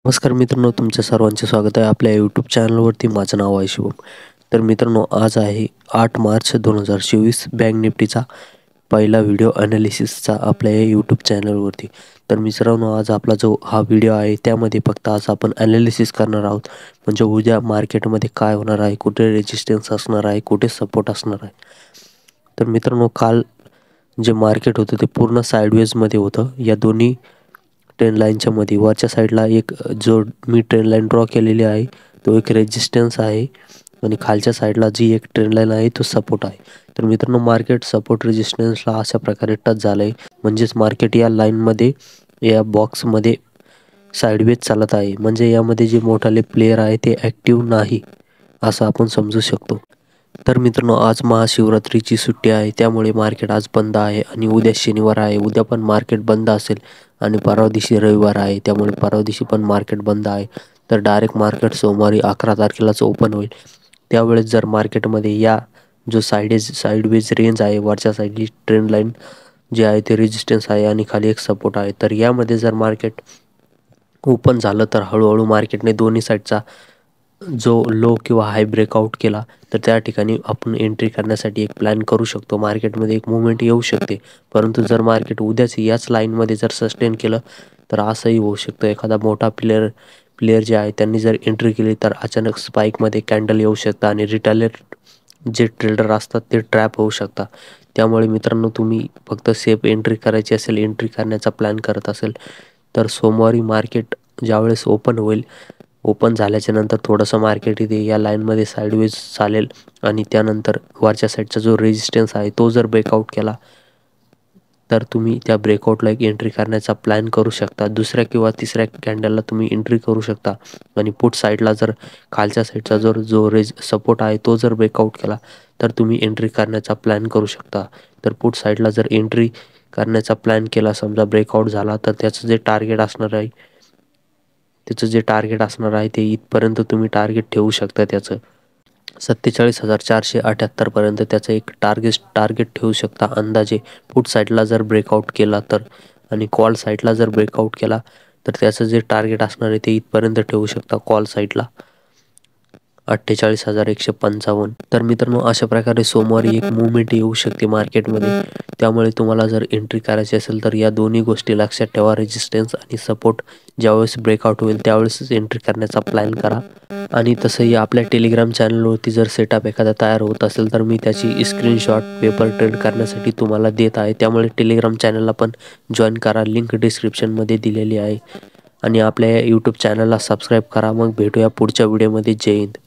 नमस्कार मित्रांनो, तुमच्या सर्वांचे स्वागत आहे आपल्या यूट्यूब चॅनलवरती. माझं नाव आहे शुभम. तर मित्रांनो, आज आहे 8 मार्च 2024. बँक निफ्टीचा पहिला व्हिडिओ ॲनालिसिसचा आपल्या या यूट्यूब चॅनलवरती. तर मित्रांनो, आज आपला जो हा व्हिडिओ आहे त्यामध्ये फक्त आज आपण ॲनालिसिस करणार आहोत. म्हणजे उद्या मार्केटमध्ये काय होणार आहे, कुठे रेजिस्टन्स असणार आहे, कुठे सपोर्ट असणार आहे. तर मित्रांनो, काल जे मार्केट होतं ते पूर्ण साईडवेजमध्ये होतं. या दोन्ही ट्रेंड लाईनच्या मध्ये वरच्या साईडला एक जो मी ट्रेंड लाईन ड्रॉ केलेली आहे तो एक रेजिस्टन्स आहे आणि खालच्या साईडला जी एक ट्रेंड लाईन आहे तो सपोर्ट आहे. तर मित्रांनो, मार्केट सपोर्ट रेजिस्टन्सला अशा प्रकारे टच झालं आहे. म्हणजेच मार्केट या लाईनमध्ये या बॉक्समध्ये साईडवेज चालत आहे. म्हणजे यामध्ये जे मोठाले प्लेयर आहे ते ॲक्टिव्ह नाही असं आपण समजू शकतो. तर मित्रांनो, आज महाशिवरात्रीची सुट्टी आहे त्यामुळे मार्केट आज बंद आहे आणि उद्या शनिवार आहे. उद्या पण मार्केट बंद असेल आणि परवा दिवशी रविवार आहे त्यामुळे परवा दिवशी पण मार्केट बंद आहे. तर डायरेक्ट मार्केट सोमवारी 11 तारखेलाच ओपन होईल. त्यावेळेस जर मार्केटमध्ये या जो साईडवेज रेंज आहे, वरच्या साईडची ट्रेंड लाईन जे आहे ते रेजिस्टन्स आहे आणि खाली एक सपोर्ट आहे. तर यामध्ये जर मार्केट ओपन झालं तर हळूहळू मार्केटने दोन्ही साईडचा जो लो किंवा हाय ब्रेकआउट केला तर त्या ठिकाणी आपण एंट्री करण्यासाठी एक प्लॅन करू शकतो. मार्केटमध्ये एक मुवमेंट येऊ शकते. परंतु जर मार्केट उद्याच याच लाईनमध्ये जर सस्टेन केलं तर असंही होऊ शकतं. एखादा मोठा प्लेयर जे आहे त्यांनी जर एंट्री केली तर अचानक स्पाईकमध्ये कॅन्डल येऊ शकतं आणि रिटेलर जे ट्रेडर असतात ते ट्रॅप होऊ शकतात. त्यामुळे मित्रांनो, तुम्ही फक्त सेफ एंट्री करायची असेल, एंट्री करण्याचा प्लॅन करत असेल तर सोमवारी मार्केट ज्यावेळेस ओपन होईल, ओपन झाल्याच्या नंतर थोडंसं मार्केट इथे या लाईनमध्ये साईडवेज चालेल आणि त्यानंतर वरच्या साईडचा जो रेजिस्टन्स आहे तो जर ब्रेकआउट केला तर तुम्ही त्या ब्रेकआउटला एक एंट्री करण्याचा प्लॅन करू शकता. दुसऱ्या किंवा तिसऱ्या कॅन्डलला तुम्ही एंट्री करू शकता आणि पुट साईडला जर खालच्या साईडचा जो सपोर्ट आहे तो जर ब्रेकआउट केला तर तुम्ही एंट्री करण्याचा प्लॅन करू शकता. तर पुट साईडला जर एंट्री करण्याचा प्लॅन केला, समजा ब्रेकआउट झाला, तर त्याचं जे टार्गेट असणार आहे ते इथपर्यंत तुम्ही टार्गेट ठेवू शकता. त्याचं 47,478 पर्यंत त्याचं एक टार्गेट ठेवू शकता अंदाजे. पुट साईडला जर ब्रेकआउट केला तर आणि कॉल साईडला जर ब्रेकआउट केला तर त्याचं जे टार्गेट असणार आहे ते इथपर्यंत ठेवू शकता कॉल साईडला 48,155. तर मित्रांनो, अशा प्रकारे सोमवारी एक मुवमेंट येऊ शकते मार्केटमध्ये. त्यामुळे तुम्हाला जर एंट्री करायची असेल तर या दोन्ही गोष्टी लक्षात ठेवा. रेजिस्टन्स आणि सपोर्ट ज्यावेळेस ब्रेकआउट होईल त्यावेळेसच एंट्री करण्याचा प्लॅन करा. आणि तसंही आपल्या टेलिग्राम चॅनलवरती जर सेटअप एखादा तयार होत असेल तर मी त्याची स्क्रीनशॉट पेपर ट्रेड करण्यासाठी तुम्हाला देत आहे. त्यामुळे टेलिग्राम चॅनलला पण जॉईन करा, लिंक डिस्क्रिप्शनमध्ये दिलेली आहे. आणि आपल्या यूट्यूब चॅनलला सबस्क्राईब करा. मग भेटूया पुढच्या व्हिडिओमध्ये. जय हिंद.